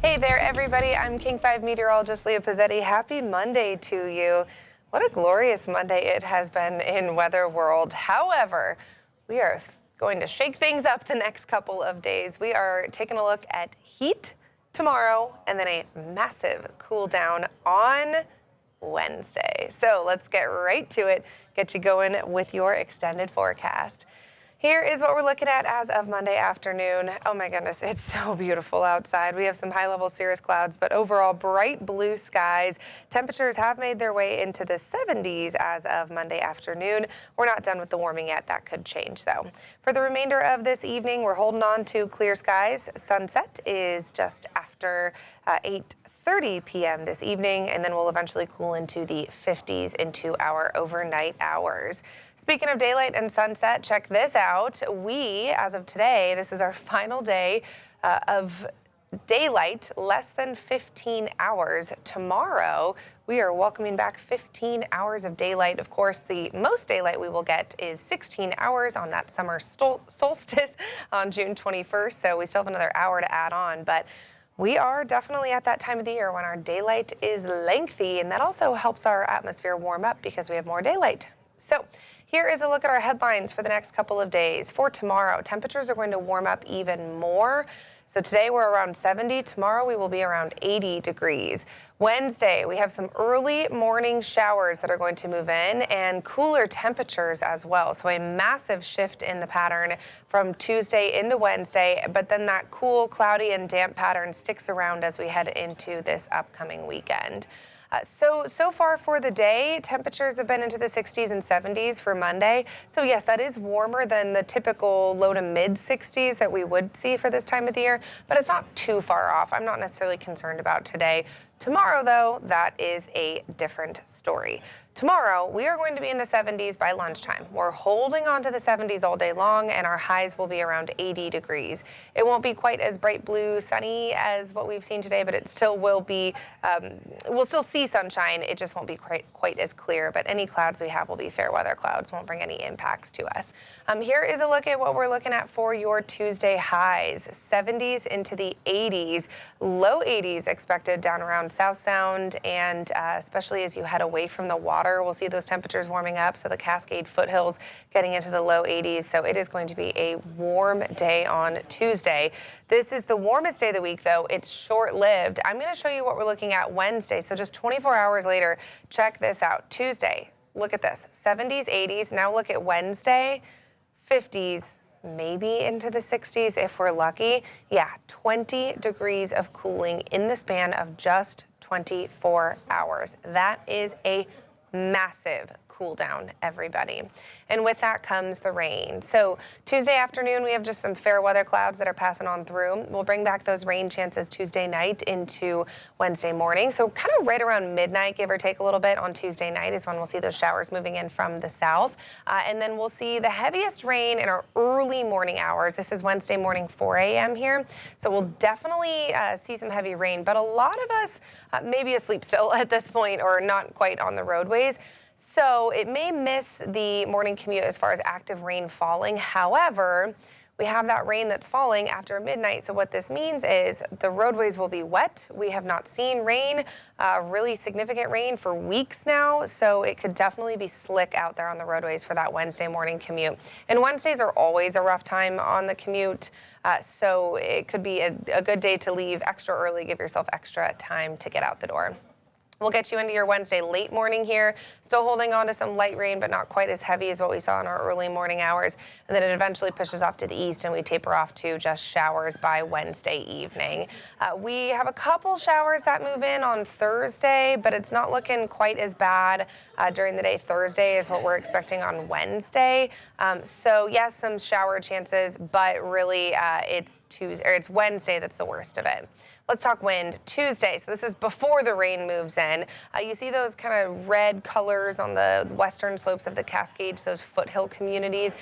Hey there, everybody. I'm King 5 Meteorologist Leah Pezzetti. Happy Monday to you. What a glorious Monday it has been in weather world. However, we are going to shake things up the next couple of days. We are taking a look at heat tomorrow and then a massive cool down on Wednesday. So let's get right to it. Get you going with your extended forecast. Here is what we're looking at as of Monday afternoon. Oh my goodness, it's so beautiful outside. We have some high-level cirrus clouds, but overall bright blue skies. Temperatures have made their way into the 70s as of Monday afternoon. We're not done with the warming yet. That could change though. For the remainder of this evening, we're holding on to clear skies. Sunset is just after 8:30 p.m. this evening, and then we'll eventually cool into the 50s into our overnight hours. Speaking of daylight and sunset, check this out. We, as of today, this is our final day of daylight, less than 15 hours. Tomorrow, we are welcoming back 15 hours of daylight. Of course, the most daylight we will get is 16 hours on that summer solstice on June 21st, so we still have another hour to add on, but we are definitely at that time of the year when our daylight is lengthy, and that also helps our atmosphere warm up because we have more daylight. So here is a look at our headlines for the next couple of days. For tomorrow, temperatures are going to warm up even more. So today we're around 70. Tomorrow we will be around 80 degrees. Wednesday, we have some early morning showers that are going to move in and cooler temperatures as well. So a massive shift in the pattern from Tuesday into Wednesday, but then that cool, cloudy, and damp pattern sticks around as we head into this upcoming weekend. So far for the day, temperatures have been into the 60s and 70s for Monday. So yes, that is warmer than the typical low to mid 60s that we would see for this time of the year, but it's not too far off. I'm not necessarily concerned about today. Tomorrow, though, that is a different story. Tomorrow, we are going to be in the 70s by lunchtime. We're holding on to the 70s all day long, and our highs will be around 80 degrees. It won't be quite as bright blue sunny as what we've seen today, but it still will be, we'll still see sunshine. It just won't be quite as clear, but any clouds we have will be fair weather clouds, won't bring any impacts to us. Here is a look at what we're looking at for your Tuesday highs. 70s into the 80s, low 80s expected down around South Sound, and especially as you head away from the water, we'll see those temperatures warming up. So the Cascade foothills getting into the low 80s. So it is going to be a warm day on Tuesday. This is the warmest day of the week, though. It's short-lived. I'm going to show you what we're looking at Wednesday. So just 24 hours later, check this out. Tuesday, look at this. 70s, 80s. Now look at Wednesday, 50s. Maybe into the 60s if we're lucky. Yeah, 20 degrees of cooling in the span of just 24 hours. That is a massive cool down, everybody. And with that comes the rain. So Tuesday afternoon, we have just some fair weather clouds that are passing on through. We'll bring back those rain chances Tuesday night into Wednesday morning. So kind of right around midnight, give or take a little bit on Tuesday night is when we'll see those showers moving in from the south. And then we'll see the heaviest rain in our early morning hours. This is Wednesday morning, 4 a.m. here. So we'll definitely see some heavy rain, but a lot of us may be asleep still at this point or not quite on the roadways. So it may miss the morning commute as far as active rain falling. However, we have that rain that's falling after midnight. So what this means is the roadways will be wet. We have not seen rain, really significant rain for weeks now. So it could definitely be slick out there on the roadways for that Wednesday morning commute. And Wednesdays are always a rough time on the commute. So it could be a good day to leave extra early, give yourself extra time to get out the door. We'll get you into your Wednesday late morning here. Still holding on to some light rain, but not quite as heavy as what we saw in our early morning hours. And then it eventually pushes off to the east, and we taper off to just showers by Wednesday evening. We have a couple showers that move in on Thursday, but it's not looking quite as bad during the day. Thursday is what we're expecting on Wednesday. So yes, some shower chances, but really it's Wednesday that's the worst of it. Let's talk wind. Tuesday, so this is before the rain moves in. You see those kind of red colors on the western slopes of the Cascades, those foothill communities.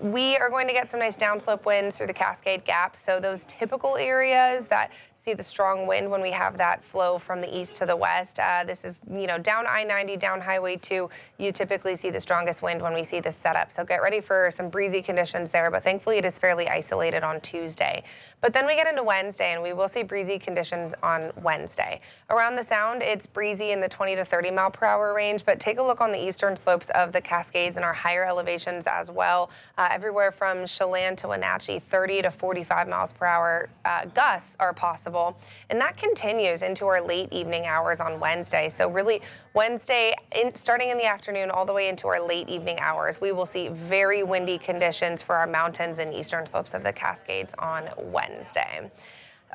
We are going to get some nice downslope winds through the Cascade Gap. So those typical areas that see the strong wind when we have that flow from the east to the west, this is, down I-90, down Highway 2, you typically see the strongest wind when we see this setup. So get ready for some breezy conditions there, but thankfully it is fairly isolated on Tuesday. But then we get into Wednesday and we will see breezy conditions on Wednesday. Around the Sound, it's breezy in the 20 to 30 mile per hour range, but take a look on the eastern slopes of the Cascades and our higher elevations as well. Everywhere from Chelan to Wenatchee, 30 to 45 miles per hour gusts are possible. And that continues into our late evening hours on Wednesday. So really Wednesday, starting in the afternoon all the way into our late evening hours, we will see very windy conditions for our mountains and eastern slopes of the Cascades on Wednesday.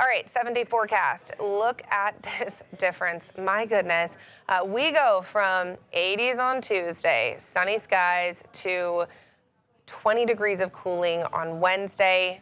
All right, 7-day forecast. Look at this difference. My goodness. We go from 80s on Tuesday, sunny skies, to 20 degrees of cooling on Wednesday.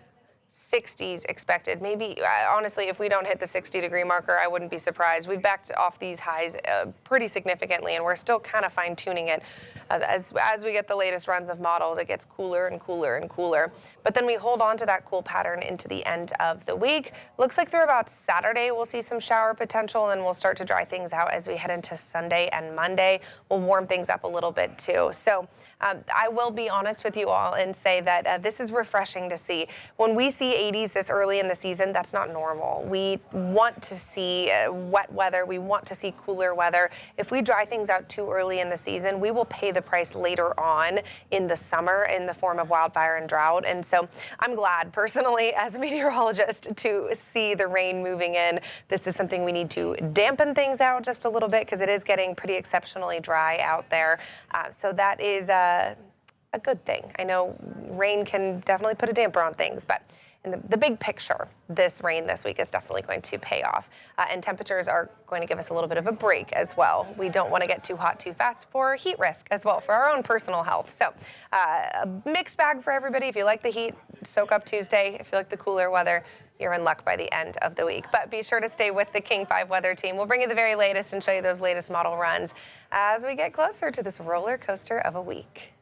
60s expected. Maybe, honestly, if we don't hit the 60-degree marker, I wouldn't be surprised. We've backed off these highs pretty significantly, and we're still kind of fine-tuning it. As we get the latest runs of models, it gets cooler and cooler and cooler. But then we hold on to that cool pattern into the end of the week. Looks like through about Saturday, we'll see some shower potential, and we'll start to dry things out as we head into Sunday and Monday. We'll warm things up a little bit, too. So I will be honest with you all and say that this is refreshing to see. When we see 80s this early in the season, that's not normal. We want to see wet weather. We want to see cooler weather. If we dry things out too early in the season, we will pay the price later on in the summer in the form of wildfire and drought. And so I'm glad personally as a meteorologist to see the rain moving in. This is something we need to dampen things out just a little bit because it is getting pretty exceptionally dry out there. So that is a good thing. I know rain can definitely put a damper on things, but in the big picture, this rain this week is definitely going to pay off. And temperatures are going to give us a little bit of a break as well. We don't want to get too hot too fast for heat risk as well, for our own personal health. So a mixed bag for everybody. If you like the heat, soak up Tuesday. If you like the cooler weather, you're in luck by the end of the week. But be sure to stay with the King 5 weather team. We'll bring you the very latest and show you those latest model runs as we get closer to this roller coaster of a week.